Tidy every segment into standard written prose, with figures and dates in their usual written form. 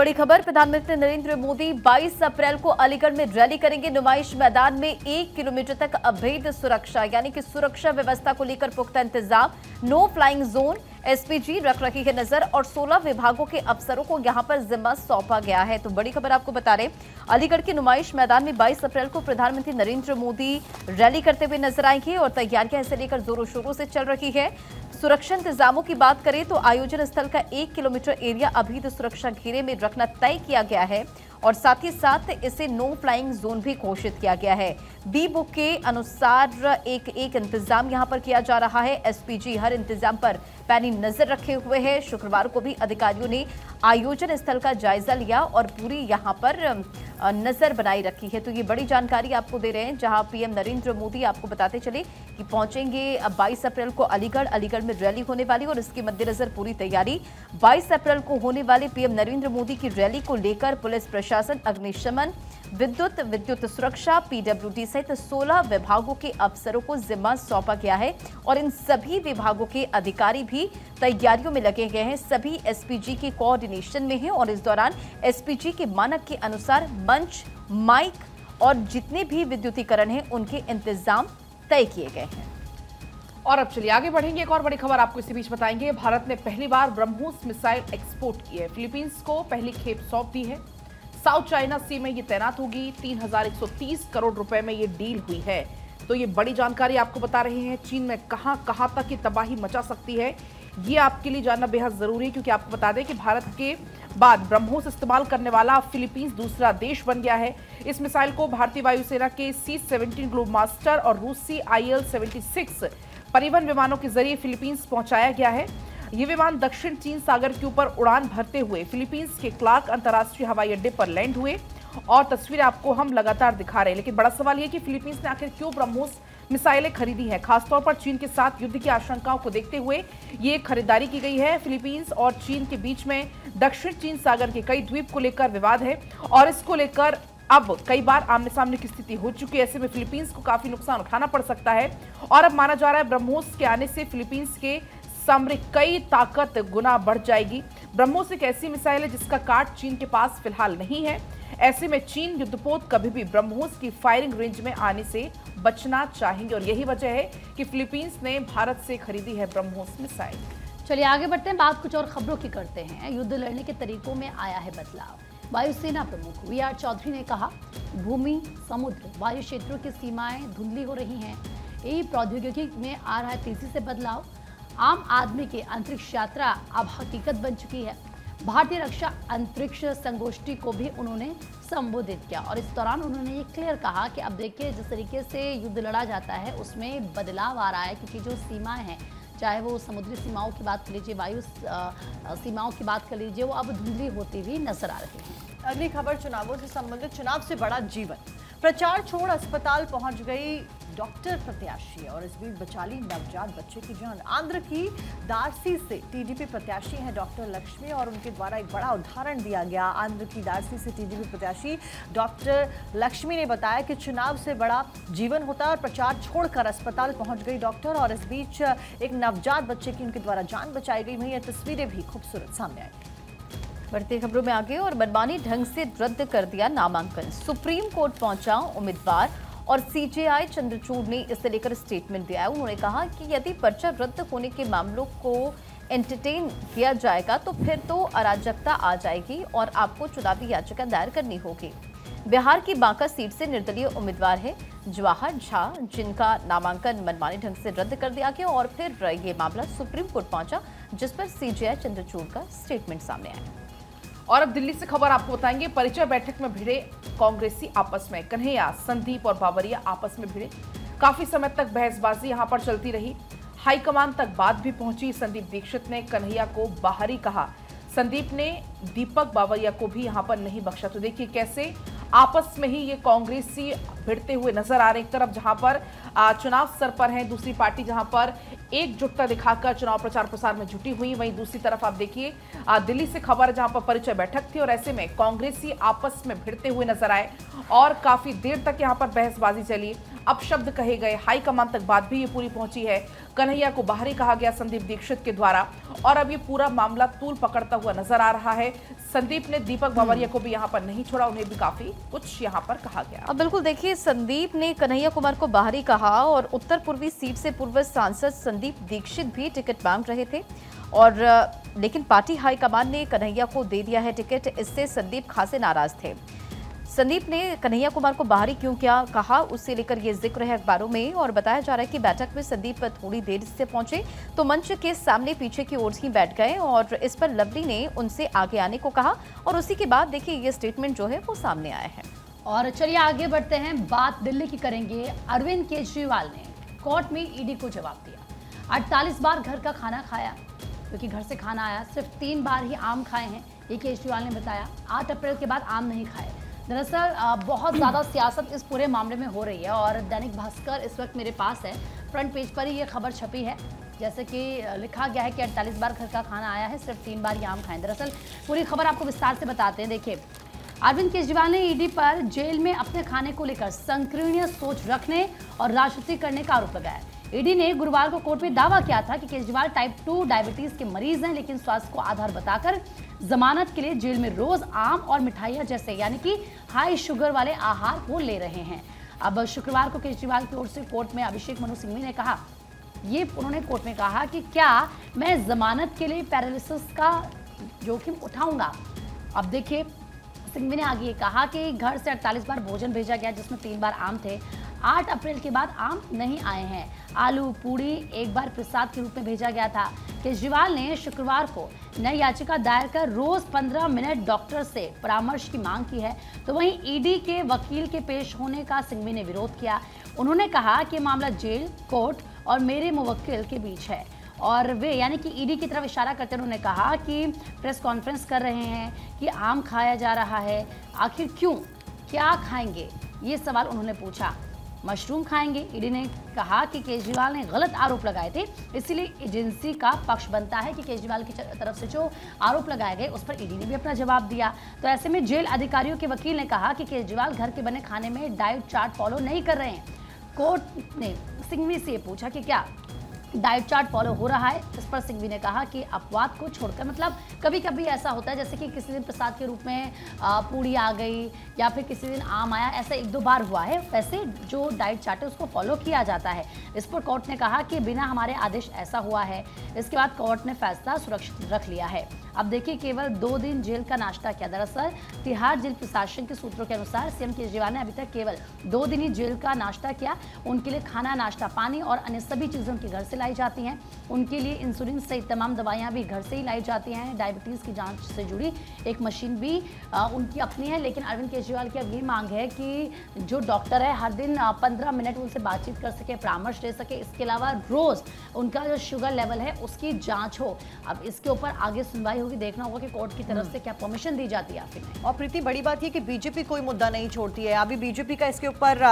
बड़ी खबर, प्रधानमंत्री नरेंद्र मोदी 22 अप्रैल को अलीगढ़ में रैली करेंगे। नुमाइश मैदान में 1 किलोमीटर तक अभेद सुरक्षा यानी कि सुरक्षा व्यवस्था को लेकर पुख्ता इंतजाम। नो फ्लाइंग जोन एसपीजी रख रही है नजर और 16 विभागों के अफसरों को यहां पर जिम्मा सौंपा गया है। तो बड़ी खबर आपको बता रहे, अलीगढ़ के नुमाइश मैदान में 22 अप्रैल को प्रधानमंत्री नरेंद्र मोदी रैली करते हुए नजर आएंगे और तैयारियां इसे लेकर जोरों शोरों से चल रही है। सुरक्षा इंतजामों की बात करें तो आयोजन स्थल का 1 किलोमीटर एरिया अभेद सुरक्षा घेरे में रखना तय किया गया है और साथ ही साथ इसे नो फ्लाइंग जोन भी घोषित किया गया है। बी बुक के अनुसार एक इंतजाम यहां पर किया जा रहा है। एसपीजी हर इंतजाम पर पैनी नजर रखे हुए हैं। शुक्रवार को भी अधिकारियों ने आयोजन स्थल का जायजा लिया और पूरी यहां पर नजर बनाई रखी है। तो ये बड़ी जानकारी आपको दे रहे हैं, जहां पीएम नरेंद्र मोदी आपको बताते चले कि पहुंचेंगे 22 अप्रैल को अलीगढ़ में रैली होने वाली और इसके मद्देनजर पूरी तैयारी। 22 अप्रैल को होने वाले पीएम नरेंद्र मोदी की रैली को लेकर पुलिस प्रशासन, अग्निशमन, विद्युत सुरक्षा, पीडब्ल्यूडी सहित 16 विभागों के अफसरों को जिम्मा सौंपा गया है और इन सभी विभागों के अधिकारी भी तैयारियों में लगे गए हैं। सभी एसपीजी के कोऑर्डिनेशन में हैं और इस दौरान एसपीजी के मानक के अनुसार मंच, माइक और जितने भी विद्युतीकरण हैं उनके इंतजाम तय किए गए हैं। और अब चलिए आगे बढ़ेंगे। एक और बड़ी खबर आपको इसी बीच बताएंगे। भारत ने पहली बार ब्रह्मोस मिसाइल एक्सपोर्ट की है। फिलीपींस को पहली खेप सौंप दी है। साउथ चाइना सी में ये तैनात होगी। 3130 करोड़ रुपए में ये डील हुई है। तो ये बड़ी जानकारी आपको बता रहे हैं। चीन में कहां तक ये तबाही मचा सकती है, ये आपके लिए जानना बेहद जरूरी है, क्योंकि आपको बता दें कि भारत के बाद ब्रह्मोस इस्तेमाल करने वाला फिलीपींस दूसरा देश बन गया है। इस मिसाइल को भारतीय वायुसेना के C-17 ग्लोबमास्टर और रूसी IL-76 परिवहन विमानों के जरिए फिलीपींस पहुंचाया गया है। ये विमान दक्षिण चीन सागर के ऊपर उड़ान भरते हुए फिलीपींस के क्लार्क अंतर्राष्ट्रीय हवाई अड्डे पर लैंड हुए और तस्वीरें आपको हम लगातार दिखा रहे हैं। लेकिन बड़ा सवाल यह कि फिलीपींस ने आखिर क्यों ब्रह्मोस मिसाइलें खरीदी हैं। खासतौर पर चीन के साथ युद्ध की आशंकाओं को देखते हुए ये खरीदारी की गई है। फिलीपींस और चीन के बीच में दक्षिण चीन सागर के कई द्वीप को लेकर विवाद है और इसको लेकर अब कई बार आमने सामने की स्थिति हो चुकी है। ऐसे में फिलीपींस को काफी नुकसान उठाना पड़ सकता है और अब माना जा रहा है ब्रह्मोस के आने से फिलीपींस के सामरिक कई ताकत गुना बढ़ जाएगी। ब्रह्मोस एक ऐसी मिसाइल है जिसका काट चीन के पास फिलहाल नहीं है। ऐसे में चीन युद्धपोत कभी भी ब्रह्मोस की फायरिंग रेंज में आने से बचना चाहेंगे और यही वजह है कि फिलीपींस ने भारत से खरीदी है ब्रह्मोस मिसाइल। चलिए आगे बढ़ते हैं, बात कुछ और खबरों की करते हैं। युद्ध लड़ने के तरीकों में आया है बदलाव। वायुसेना प्रमुख VR चौधरी ने कहा, भूमि, समुद्र, वायु क्षेत्रों की सीमाएं धुंधली हो रही हैं। यही प्रौद्योगिकी में आ रहा है तेजी से बदलाव। आम आदमी की अंतरिक्ष यात्रा अब हकीकत बन चुकी है। भारतीय रक्षा अंतरिक्ष संगोष्ठी को भी उन्होंने संबोधित किया और इस दौरान उन्होंने ये क्लियर कहा कि अब देखिए जिस तरीके से युद्ध लड़ा जाता है उसमें बदलाव आ रहा है, क्योंकि जो सीमाएं हैं, चाहे वो समुद्री सीमाओं की बात कर लीजिए, वायु सीमाओं की बात कर लीजिए, वो अब धुंधली होती हुई नजर आ रही है। अगली खबर चुनावों से संबंधित। चुनाव से बड़ा जीवन, प्रचार छोड़ अस्पताल पहुंच गई डॉक्टर प्रत्याशी और इस बीच बचा ली नवजात बच्चे की जान। आंध्र की दार्सी से टीडीपी प्रत्याशी हैं डॉक्टर लक्ष्मी और उनके द्वारा एक बड़ा उदाहरण दिया गया। आंध्र की दार्सी से टीडीपी प्रत्याशी डॉक्टर लक्ष्मी ने बताया कि चुनाव से बड़ा जीवन होता है और प्रचार छोड़कर अस्पताल पहुंच गई डॉक्टर और इस बीच एक नवजात बच्चे की उनके द्वारा जान बचाई गई। वहीं ये तस्वीरें भी खूबसूरत सामने आई। बढ़ती खबरों में आगे, और मनमानी ढंग से रद्द कर दिया नामांकन। सुप्रीम कोर्ट पहुंचा उम्मीदवार और सीजेआई चंद्रचूड़ ने इसे लेकर स्टेटमेंट दिया है। उन्होंने कहा कि यदि पर्चा रद्द होने के मामलों को एंटरटेन किया जाएगा तो फिर तो अराजकता आ जाएगी और आपको चुनावी याचिका दायर करनी होगी। बिहार की बांका सीट से निर्दलीय उम्मीदवार है जवाहर झा, जिनका नामांकन मनमानी ढंग से रद्द कर दिया गया और फिर ये मामला सुप्रीम कोर्ट पहुंचा, जिस पर सीजेआई चंद्रचूड़ का स्टेटमेंट सामने आया। और अब दिल्ली से खबर आपको बताएंगे। परिचय बैठक में भिड़े कांग्रेसी आपस में। कन्हैया, संदीप और बावरिया आपस में भिड़े। काफी समय तक बहसबाजी यहां पर चलती रही। हाईकमान तक बात भी पहुंची। संदीप दीक्षित ने कन्हैया को बाहरी कहा। संदीप ने दीपक बावरिया को भी यहां पर नहीं बख्शा। तो देखिए कैसे आपस में ही ये कांग्रेसी भिड़ते हुए नजर आ रहे हैं। एक तरफ जहां पर चुनाव स्तर पर है, दूसरी पार्टी जहां पर एकजुटता दिखाकर चुनाव प्रचार प्रसार में जुटी हुई, वहीं दूसरी तरफ आप देखिए दिल्ली से खबर है जहां पर परिचय बैठक थी और ऐसे में कांग्रेसी आपस में भिड़ते हुए नजर आए और काफी देर तक यहां पर बहसबाजी चली। अपशब्द कहे गए, हाईकमान तक बात भी ये पूरी पहुंची है। कन्हैया को बाहरी कहा गया संदीप दीक्षित के द्वारा और अब ये पूरा मामला तूल पकड़ता हुआ नजर आ रहा है। संदीप ने दीपक बावरिया को भी यहाँ पर नहीं छोड़ा, उन्हें भी काफी कुछ यहाँ पर कहा गया। अब बिल्कुल देखिए, संदीप ने कन्हैया कुमार को बाहरी कहा और उत्तर पूर्वी सीट से पूर्व सांसद संदीप दीक्षित भी टिकट मांग रहे थे और लेकिन पार्टी हाईकमान ने कन्हैया को दे दिया है टिकट। इससे संदीप खासे नाराज थे। संदीप ने कन्हैया कुमार को बाहरी क्यों क्या कहा, उससे लेकर ये जिक्र है अखबारों में और बताया जा रहा है कि बैठक में संदीप थोड़ी देर से पहुंचे तो मंच के सामने पीछे की ओर ही बैठ गए और इस पर लवली ने उनसे आगे आने को कहा और उसी के बाद देखिए ये स्टेटमेंट जो है वो सामने आया है। और चलिए आगे बढ़ते हैं, बात दिल्ली की करेंगे। अरविंद केजरीवाल ने कोर्ट में ईडी को जवाब दिया। 48 बार घर का खाना खाया, क्योंकि घर से खाना आया, सिर्फ 3 बार ही आम खाए हैं, ये केजरीवाल ने बताया। 8 अप्रैल के बाद आम नहीं खाए। दरअसल बहुत ज़्यादा सियासत इस पूरे मामले में हो रही है और दैनिक भास्कर इस वक्त मेरे पास है, फ्रंट पेज पर ही ये खबर छपी है। जैसे कि लिखा गया है कि 48 बार घर का खाना आया है, सिर्फ 3 बार ही आम खाएं। दरअसल पूरी खबर आपको विस्तार से बताते हैं। देखिए, अरविंद केजरीवाल ने ईडी पर जेल में अपने खाने को लेकर संकीर्ण सोच रखने और राजनीति करने का आरोप लगाया। ईडी ने गुरुवार को कोर्ट में दावा किया था कि केजरीवाल टाइप 2 डायबिटीज के मरीज हैं, लेकिन स्वास्थ्य को आधार बताकर जमानत के लिए जेल में रोज आम और मिठाइयां जैसे यानी कि हाई शुगर वाले आहार को ले रहे हैं। अब शुक्रवार को केजरीवाल की ओर से कोर्ट में अभिषेक मनु सिंघवी ने कहा, उन्होंने कोर्ट में कहा कि क्या मैं जमानत के लिए पैरालिसिस का जोखिम उठाऊंगा। अब देखिए, सिंघवी ने आगे ये कहा कि घर से 48 बार भोजन भेजा गया, जिसमें 3 बार आम थे। 8 अप्रैल के बाद आम नहीं आए हैं। आलू पूड़ी 1 बार प्रसाद के रूप में भेजा गया था। केजरीवाल ने शुक्रवार को नई याचिका दायर कर रोज 15 मिनट डॉक्टर से परामर्श की मांग की है। तो वहीं ईडी के वकील के पेश होने का सिंघवी ने विरोध किया। उन्होंने कहा कि मामला जेल, कोर्ट और मेरे मुवक्किल के बीच है और वे यानी कि ईडी की तरफ इशारा करते उन्होंने कहा कि प्रेस कॉन्फ्रेंस कर रहे हैं कि आम खाया जा रहा है, आखिर क्यों, क्या खाएंगे, ये सवाल उन्होंने पूछा। मशरूम खाएंगे। ईडी ने कहा कि केजरीवाल ने गलत आरोप लगाए थे, इसीलिए एजेंसी का पक्ष बनता है कि केजरीवाल की तरफ से जो आरोप लगाए गए उस पर ईडी ने भी अपना जवाब दिया। तो ऐसे में जेल अधिकारियों के वकील ने कहा कि केजरीवाल घर के बने खाने में डाइट चार्ट फॉलो नहीं कर रहे हैं। कोर्ट ने सिंघवी से पूछा कि क्या डाइट चार्ट फॉलो हो रहा है। इस पर सिंघवी ने कहा कि अपवाद को छोड़कर, मतलब कभी कभी ऐसा होता है जैसे कि किसी दिन प्रसाद के रूप में पूड़ी आ गई या फिर किसी दिन आम आया, ऐसा 1-2 बार हुआ है, वैसे जो डाइट चार्ट है उसको फॉलो किया जाता है। इस पर कोर्ट ने कहा कि बिना हमारे आदेश ऐसा हुआ है। इसके बाद कोर्ट ने फैसला सुरक्षित रख लिया है। अब देखिए, केवल 2 दिन जेल का नाश्ता किया। दरअसल तिहाड़ जेल प्रशासन के सूत्रों के अनुसार सीएम केजरीवाल ने अभी तक केवल 2 दिन ही जेल का नाश्ता किया। उनके लिए खाना, नाश्ता, पानी और अन्य सभी चीजें उनके घर से लाई जाती हैं। उनके लिए इंसुलिन सहित तमाम दवाइयां भी घर से ही लाई जाती हैं। डायबिटीज की जांच से जुड़ी एक मशीन भी उनकी अपनी है। लेकिन अरविंद केजरीवाल की अब ये मांग है कि जो डॉक्टर है हर दिन 15 मिनट उनसे बातचीत कर सके, परामर्श दे सके। इसके अलावा रोज उनका जो शुगर लेवल है उसकी जांच हो। अब इसके ऊपर आगे सुनवाई होगी, देखना होगा कि कोर्ट की तरफ से क्या परमिशन दी जाती है आखिर में। और प्रीति, बड़ी बात ये कि बीजेपी कोई मुद्दा नहीं छोड़ती है। अभी बीजेपी का इसके ऊपर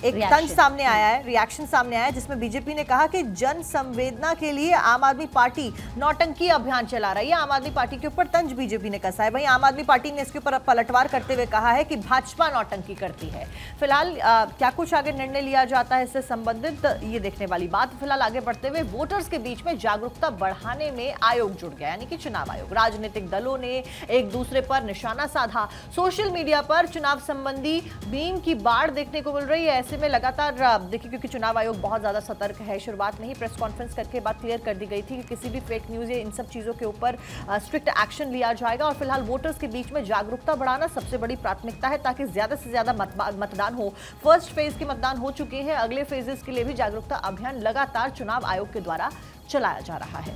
एक तंज सामने आया है, रिएक्शन सामने आया है, जिसमें बीजेपी ने कहा कि जन संवेदना के लिए आम आदमी पार्टी नौटंकी अभियान चला रही है। आम आदमी पार्टी के ऊपर तंज बीजेपी ने कसा है। वहीं आम आदमी पार्टी ने इसके ऊपर पलटवार करते हुए कहा है कि भाजपा नौटंकी करती है। फिलहाल क्या कुछ आगे निर्णय लिया जाता है इससे संबंधित, ये देखने वाली बात। फिलहाल आगे बढ़ते हुए वोटर्स के बीच में जागरूकता बढ़ाने में आयोग जुड़ गया, यानी कि चुनाव आयोग। राजनीतिक दलों ने एक दूसरे पर निशाना साधा। सोशल मीडिया पर चुनाव संबंधी मीम की बाढ़ देखने को मिल रही है। में लगातार देखिए, क्योंकि चुनाव आयोग बहुत ज्यादा सतर्क है। शुरुआत में ही प्रेस कॉन्फ्रेंस करके बात क्लियर कर दी गई थी कि किसी भी फेक न्यूज या इन सब चीजों के ऊपर स्ट्रिक्ट एक्शन लिया जाएगा। और फिलहाल वोटर्स के बीच में जागरूकता बढ़ाना सबसे बड़ी प्राथमिकता है, ताकि ज्यादा से ज्यादा मतदान हो। फर्स्ट फेज के मतदान हो चुके हैं, अगले फेजेस के लिए भी जागरूकता अभियान लगातार चुनाव आयोग के द्वारा चलाया जा रहा है।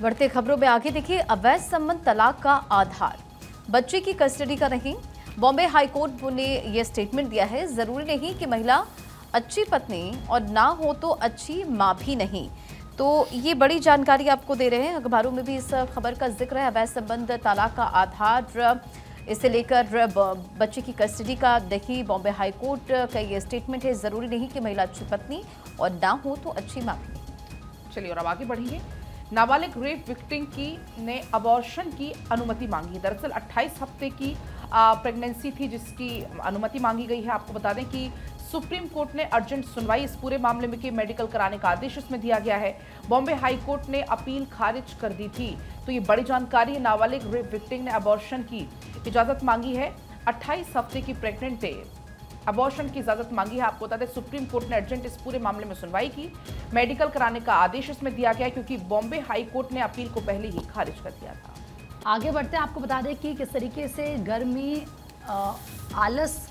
बढ़ते खबरों में आगे देखिए, अवैध संबंध तलाक का आधार बच्चे की कस्टडी का नहीं। बॉम्बे हाईकोर्ट ने यह स्टेटमेंट दिया है, जरूरी नहीं कि महिला अच्छी पत्नी और ना हो तो अच्छी मां भी नहीं। तो ये बड़ी जानकारी आपको दे रहे हैं, अखबारों में भी इस खबर का जिक्र है। अवैध संबंध तलाक का आधार, इसे लेकर बच्चे की कस्टडी का देखिए, बॉम्बे हाईकोर्ट का ये स्टेटमेंट है, जरूरी नहीं कि महिला अच्छी पत्नी और ना हो तो अच्छी मां भी नहीं। चलिए और अब आगे बढ़ेंगे। नाबालिग रेप विक्टिम ने अबॉर्शन की अनुमति मांगी। दरअसल 28 हफ्ते की प्रेगनेंसी थी जिसकी अनुमति मांगी गई है। आपको बता दें कि सुप्रीम कोर्ट ने अर्जेंट सुनवाई इस पूरे मामले में की, मेडिकल कराने का आदेश इसमें दिया गया है। बॉम्बे हाई कोर्ट ने अपील खारिज कर दी थी। तो ये बड़ी जानकारी है। नाबालिग रेप विक्टिम ने अबॉर्शन की इजाजत मांगी है। 28 हफ्ते की प्रेग्नेंट थे, अबॉर्शन की इजाजत मांगी है। आपको बता दें सुप्रीम कोर्ट ने अर्जेंट इस पूरे मामले में सुनवाई की, मेडिकल कराने का आदेश इसमें दिया गया क्योंकि बॉम्बे हाई कोर्ट ने अपील को पहले ही खारिज कर दिया था। आगे बढ़ते हैं, आपको बता दें कि किस तरीके से गर्मी आलस,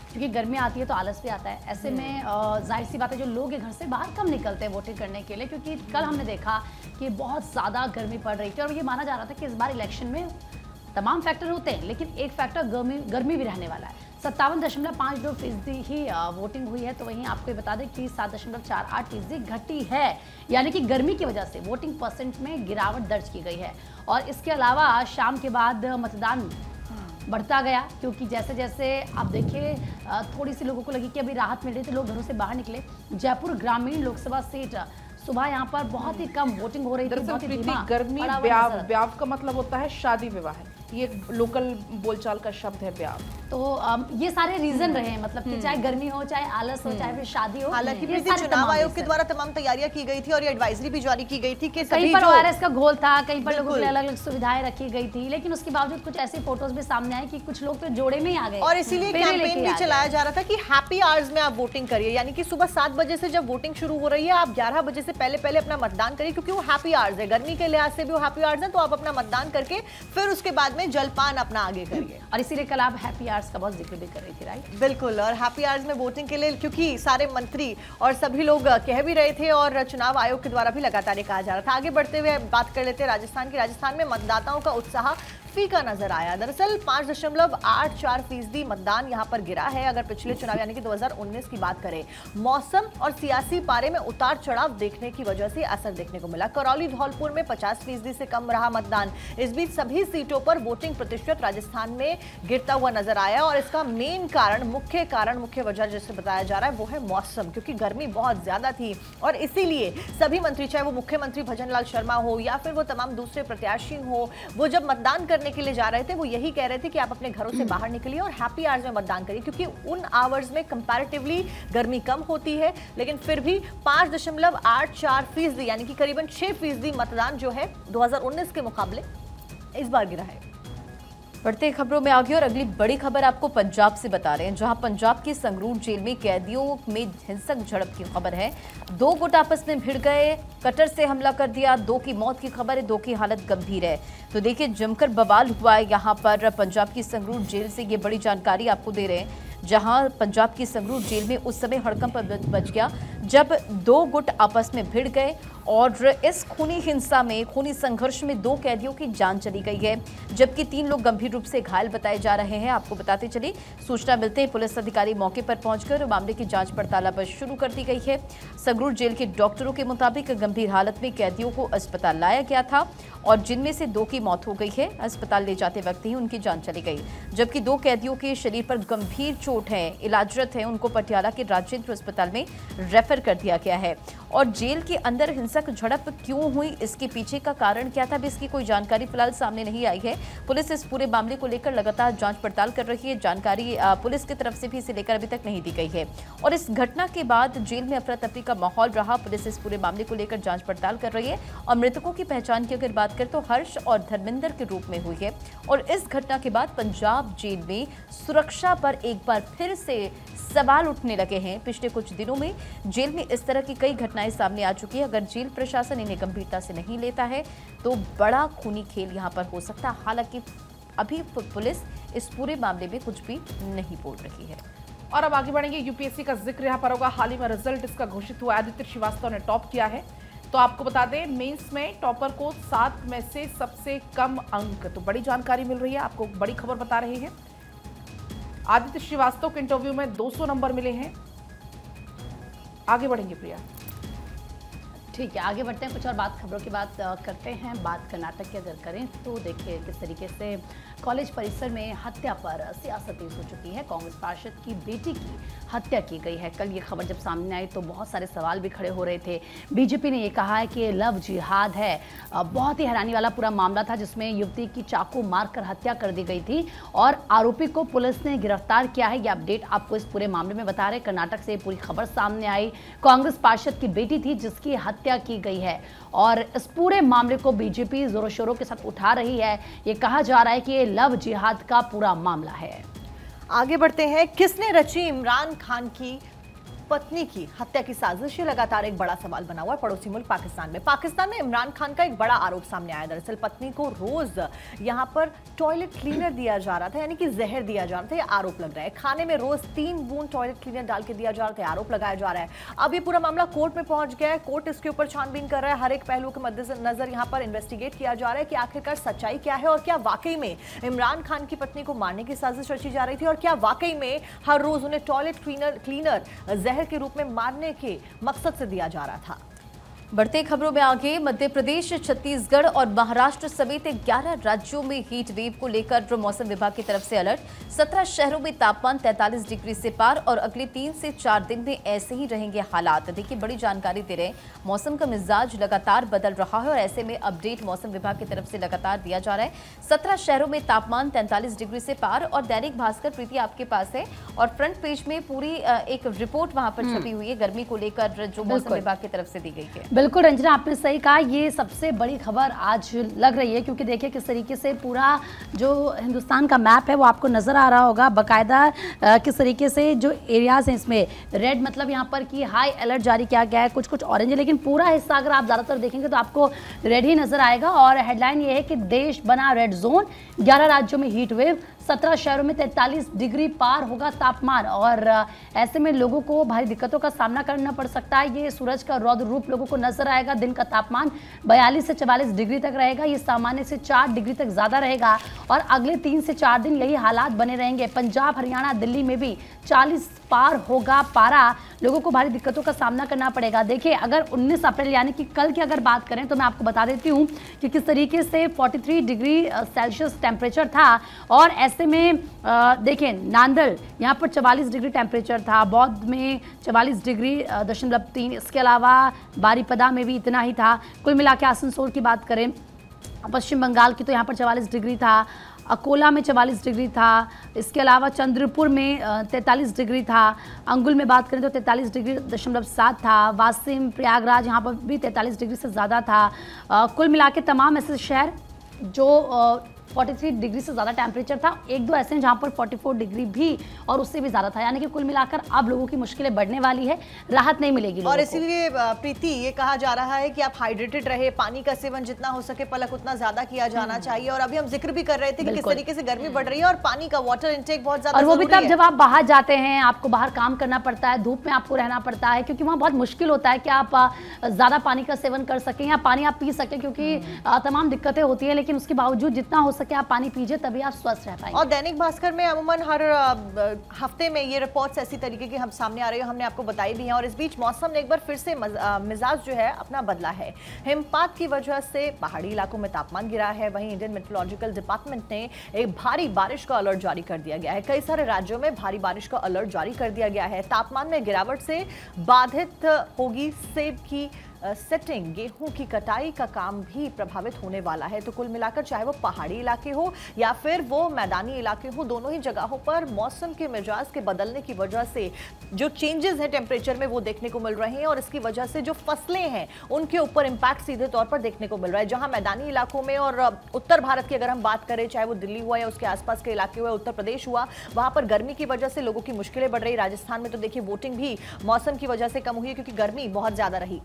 क्योंकि गर्मी आती है तो आलस भी आता है। ऐसे में जाहिर सी बात है जो लोग घर से बाहर कम निकलते हैं वोटिंग करने के लिए, क्योंकि कल हमने देखा कि बहुत ज़्यादा गर्मी पड़ रही थी और ये माना जा रहा था कि इस बार इलेक्शन में तमाम फैक्टर होते हैं लेकिन एक फैक्टर गर्मी भी रहने वाला है। 57.52% ही वोटिंग हुई है। तो वहीं आपको ये बता दें कि 7.48% घटी है, यानी कि गर्मी की वजह से वोटिंग परसेंट में गिरावट दर्ज की गई है। और इसके अलावा शाम के बाद मतदान बढ़ता गया, क्योंकि जैसे जैसे आप देखिए थोड़ी सी लोगों को लगी कि अभी राहत मिल रही थी, लोग घरों से बाहर निकले। जयपुर ग्रामीण लोकसभा सीट सुबह यहाँ पर बहुत ही कम वोटिंग हो रही थी। बहुत ही धीमा, गर्मी ब्याव का मतलब होता है शादी विवाह, ये लोकल बोलचाल का शब्द है ब्याव। तो ये सारे रीजन रहे हैं, मतलब कि चाहे गर्मी हो, चाहे आलस हो, चाहे फिर शादी हो। हालांकि चुनाव आयोग के द्वारा तमाम तैयारियां की गई थी और ये एडवाइजरी भी जारी की गई थी कि कहीं पर ORS का घोल था, कहीं पर लोगों के लिए अलग अलग सुविधाएं रखी गई थी, लेकिन उसके बावजूद कुछ ऐसी फोटोज भी सामने आए कि कुछ लोग तो जोड़े में ही आ गए और इसीलिए कैंपेन भी चलाया जा रहा था कि हैप्पी आवर्स में आप वोटिंग करिए, यानी कि सुबह 7 बजे से जब वोटिंग शुरू हो रही है आप 11 बजे से पहले अपना मतदान करिए, क्योंकि वो हैप्पी आवर्स है। गर्मी के लिहाज से भी वो हैप्पी आवर्स है, तो आप अपना मतदान करके फिर उसके बाद में जलपान अपना आगे करिए। और इसीलिए कल आप हैप्पी आवर्स का बहुत जिक्र भी कर रही थी, राइट? बिल्कुल, और हैप्पी आवर्स में वोटिंग के लिए क्योंकि सारे मंत्री और सभी लोग कह भी रहे थे और चुनाव आयोग के द्वारा भी लगातार ये कहा जा रहा था। आगे बढ़ते हुए बात कर लेते हैं राजस्थान की। राजस्थान में मतदाताओं का उत्साह फीका नजर आया। दरअसल 5.84% मतदान यहां पर गिरा है। अगर पिछले चुनाव यानी कि 2019 की बात करें, मौसम और सियासी पारे में उतार चढ़ाव देखने की वजह से असर देखने को मिला। करौली धौलपुर में 50% से कम रहा मतदान। इस बीच सभी सीटों पर वोटिंग प्रतिशत राजस्थान में गिरता हुआ नजर आया और इसका मेन कारण, मुख्य वजह जिसे बताया जा रहा है वो है मौसम, क्योंकि गर्मी बहुत ज्यादा थी और इसीलिए सभी मंत्री, चाहे वो मुख्यमंत्री भजनलाल शर्मा हो या फिर वो तमाम दूसरे प्रत्याशी हो, वो जब मतदान करने के लिए जा रहे थे वो यही कह रहे थे कि आप अपने घरों से बाहर निकलिए और हैप्पी आवर्स में मतदान करिए, क्योंकि उन आवर्स में कंपैरेटिवली गर्मी कम होती है। लेकिन फिर भी 5.84% यानी कि करीबन 6% मतदान जो है 2019 के मुकाबले इस बार गिरा है। बढ़ते खबरों में आगे और अगली बड़ी खबर आपको पंजाब से बता रहे हैं, जहां पंजाब की संगरूर जेल में कैदियों में हिंसक झड़प की खबर है। 2 गुट आपस में भिड़ गए, कटर से हमला कर दिया, 2 की मौत की खबर है, 2 की हालत गंभीर है। तो देखिए जमकर बवाल हुआ है यहाँ पर पंजाब की संगरूर जेल से, ये बड़ी जानकारी आपको दे रहे हैं, जहां पंजाब की संगरूर जेल में उस समय हड़कंप बच गया जब 2 गुट आपस में भिड़ गए और इस खूनी हिंसा में, खूनी संघर्ष में 2 कैदियों की जान चली गई है, जबकि 3 लोग गंभीर रूप से घायल बताए जा रहे हैं। आपको बताते चले, सूचना मिलते ही पुलिस अधिकारी मौके पर पहुंचकर मामले की जांच पड़ताल अब शुरू कर दी गई है। संगरूर जेल के डॉक्टरों के मुताबिक गंभीर हालत में कैदियों को अस्पताल लाया गया था और जिनमें से 2 की मौत हो गई है। अस्पताल ले जाते वक्त ही उनकी जान चली गई, जबकि 2 कैदियों के शरीर पर गंभीर चोट है, इलाजरत है, उनको पटियाला के राजेंद्र अस्पताल में रेफर कर दिया गया है। और जेल के अंदर हिंसक झड़प क्यों हुई, इसके पीछे का कारण क्या था, इसकी कोई जानकारी फिलहाल सामने नहीं आई है। पुलिस इस पूरे मामले को लेकर लगातार जांच पड़ताल कर रही है। जानकारी पुलिस की तरफ से भी इसे लेकर अभी तक नहीं दी गई है। और इस घटना के बाद जेल में अफरा तफरी का माहौल रहा। पुलिस इस पूरे मामले को लेकर जांच पड़ताल कर रही है और मृतकों की पहचान की अगर बात करें तो हर्ष और धर्मेंद्र के रूप में हुई है। और इस घटना के बाद पंजाब जेल में सुरक्षा पर एक बार फिर से सवाल उठने लगे हैं। पिछले कुछ दिनों में जेल में इस तरह की कई घटनाएं सामने आ चुकी है। अगर जेल प्रशासन इन्हें गंभीरता से नहीं लेता है तो बड़ा खूनी खेल यहां पर हो सकता है। हालांकि अभी पुलिस इस पूरे मामले में कुछ भी नहीं बोल रही है। और अब आगे बढ़ेंगे, यूपीएससी का जिक्र यहां पर होगा। हाल ही में रिजल्ट इसका घोषित हुआ, आदित्य श्रीवास्तव ने टॉप किया है। तो आपको बता दें मेंस में टॉपर को 7 में से सबसे कम अंक, तो बड़ी जानकारी मिल रही है, आपको बड़ी खबर बता रहे हैं। आदित्य श्रीवास्तव के इंटरव्यू में 200 नंबर मिले हैं। आगे बढ़ेंगे प्रिया। ठीक है, आगे बढ़ते हैं, कुछ और खबरों की बात करते हैं। बात कर्नाटक की अगर करें तो देखिए किस तरीके से कॉलेज परिसर में हत्या पर सियासत तेज हो चुकी है। कांग्रेस पार्षद की बेटी की हत्या की गई है। कल ये खबर जब सामने आई तो बहुत सारे सवाल भी खड़े हो रहे थे। बीजेपी ने ये कहा है कि लव जिहाद है। बहुत ही हैरानी वाला पूरा मामला था जिसमें युवती की चाकू मारकर हत्या कर दी गई थी और आरोपी को पुलिस ने गिरफ्तार किया है। ये अपडेट आपको इस पूरे मामले में बता रहे। कर्नाटक से पूरी खबर सामने आई। कांग्रेस पार्षद की बेटी थी जिसकी हत्या की गई है और इस पूरे मामले को बीजेपी जोरों शोरों के साथ उठा रही है। ये कहा जा रहा है कि ये लव जिहाद का पूरा मामला है। आगे बढ़ते हैं। किसने रची इमरान खान की पत्नी की हत्या की साजिश, ये लगातार एक बड़ा सवाल बना हुआ है पड़ोसी मुल्क पाकिस्तान में इमरान खान का एक बड़ा आरोप सामने आया। दरअसल पत्नी को रोज यहां पर टॉयलेट क्लीनर दिया जा रहा था, यानी कि जहर दिया जा रहा था। ये आरोप लग रहा है। खाने में रोज 3 बूंद टॉयलेट क्लीनर डाल के दिया जा रहा था, आरोप लगाया जा रहा है। अब ये पूरा मामला कोर्ट में पहुंच गया है। कोर्ट इसके ऊपर छानबीन कर रहा है। हर एक पहलू के मद्देनजर यहां पर इन्वेस्टिगेट किया जा रहा है कि आखिरकार सच्चाई क्या है और क्या वाकई में इमरान खान की पत्नी को मारने की साजिश रची जा रही थी और क्या वाकई में हर रोज उन्हें टॉयलेट क्लीनर जहर के रूप में मारने के मकसद से दिया जा रहा था। बढ़ते खबरों में आगे, मध्य प्रदेश, छत्तीसगढ़ और महाराष्ट्र समेत 11 राज्यों में हीट वेव को लेकर मौसम विभाग की तरफ से अलर्ट। 17 शहरों में तापमान 43 डिग्री से पार और अगले 3 से 4 दिन में ऐसे ही रहेंगे हालात। देखिए बड़ी जानकारी दे रहे हैं। मौसम का मिजाज लगातार बदल रहा है और ऐसे में अपडेट मौसम विभाग की तरफ से लगातार दिया जा रहा है। 17 शहरों में तापमान 43 डिग्री से पार और दैनिक भास्कर प्रीति आपके पास है और फ्रंट पेज में पूरी एक रिपोर्ट वहां पर छपी हुई है गर्मी को लेकर जो मौसम विभाग की तरफ से दी गई है। बिल्कुल रंजना, आपने सही कहा। ये सबसे बड़ी खबर आज लग रही है क्योंकि देखिए किस तरीके से पूरा जो हिंदुस्तान का मैप है वो आपको नजर आ रहा होगा बाकायदा। किस तरीके से जो एरियाज हैं इसमें रेड मतलब यहाँ पर कि हाई अलर्ट जारी किया गया है, कुछ कुछ ऑरेंज है, लेकिन पूरा हिस्सा अगर आप ज़्यादातर देखेंगे तो आपको रेड ही नजर आएगा। और हेडलाइन ये है कि देश बना रेड जोन, 11 राज्यों में हीट वेव, 17 शहरों में 43 डिग्री पार होगा तापमान और ऐसे में लोगों को भारी दिक्कतों का सामना करना पड़ सकता है। ये सूरज का रौद्र रूप लोगों को नजर आएगा। दिन का तापमान 42 से 44 डिग्री तक रहेगा। ये सामान्य से 4 डिग्री तक ज्यादा रहेगा और अगले 3 से 4 दिन यही हालात बने रहेंगे। पंजाब, हरियाणा, दिल्ली में भी 40 पार होगा पारा। लोगों को भारी दिक्कतों का सामना करना पड़ेगा। देखिए अगर 19 अप्रैल यानी कि कल की अगर बात करें तो मैं आपको बता देती हूँ कि किस तरीके से 43 डिग्री सेल्सियस टेम्परेचर था और ऐसे में देखिए नांदल यहाँ पर 44 डिग्री टेम्परेचर था, बौद्ध में 44 डिग्री 0.3, इसके अलावा बारीपदा में भी इतना ही था। कुल मिला के आसनसोल की बात करें, पश्चिम बंगाल की, तो यहाँ पर 44 डिग्री था। अकोला में 44 डिग्री था। इसके अलावा चंद्रपुर में 43 डिग्री था। अंगुल में बात करें तो 43 डिग्री 0.7 था। वासिम, प्रयागराज यहाँ पर भी 43 डिग्री से ज़्यादा था। कुल मिला के तमाम ऐसे शहर जो 43 डिग्री से ज़्यादा टेम्परेचर था, 1-2 ऐसे हैं जहाँ पर 44 डिग्री भी और उससे भी ज़्यादा था। यानी कि कुल मिलाकर अब लोगों की मुश्किलें बढ़ने वाली है, राहत नहीं मिलेगी। और इसीलिए प्रीति ये कहा जा रहा है कि आप हाइड्रेटेड रहे, पानी का सेवन जितना हो सके पलक उतना ज़्यादा किया जाना चाहिए। और अभी हम जिक्र भी कर रहे थे कि किस तरीके से गर्मी बढ़ रही है और पानी का वाटर इंटेक बहुत ज़्यादा, और वो भी तब जब आप बाहर जाते हैं, आपको बाहर काम करना पड़ता है, धूप में आपको रहना पड़ता है, क्योंकि वहाँ बहुत मुश्किल होता है कि आप ज़्यादा पानी का सेवन कर सकें या पानी आप पी सकें, क्योंकि तमाम दिक्कतें होती है। लेकिन उसके बावजूद जितना हो सके आप पानी पीजिए, तभी आप स्वस्थ रह पाएंगे। और दैनिक भास्कर में अमूमन हर हफ्ते में ये रिपोर्ट्स ऐसी तरीके की हम सामने आ रही है, हमने आपको बताई भी हैं। और इस बीच मौसम ने एक बार फिर से मिजाज जो है अपना बदला है। हिमपात की वजह से पहाड़ी इलाकों में तापमान गिरा है। वहीं इंडियन मेट्रोलॉजिकल डिपार्टमेंट ने एक भारी बारिश का अलर्ट जारी कर दिया गया है। कई सारे राज्यों में भारी बारिश का अलर्ट जारी कर दिया गया है। तापमान में गिरावट से बाधित होगी सेब की सेटिंग, गेहूं की कटाई का काम भी प्रभावित होने वाला है। तो कुल मिलाकर चाहे वो पहाड़ी इलाके हो या फिर वो मैदानी इलाके हो, दोनों ही जगहों पर मौसम के मिजाज के बदलने की वजह से जो चेंजेस हैं टेम्परेचर में वो देखने को मिल रहे हैं और इसकी वजह से जो फसलें हैं उनके ऊपर इम्पैक्ट सीधे तौर पर देखने को मिल रहा है। जहां मैदानी इलाकों में और उत्तर भारत की अगर हम बात करें, चाहे वो दिल्ली हुआ या उसके आसपास के इलाके हुए, उत्तर प्रदेश हुआ, वहां पर गर्मी की वजह से लोगों की मुश्किलें बढ़ रही। राजस्थान में तो देखिए वोटिंग भी मौसम की वजह से कम हुई क्योंकि गर्मी बहुत ज्यादा रही।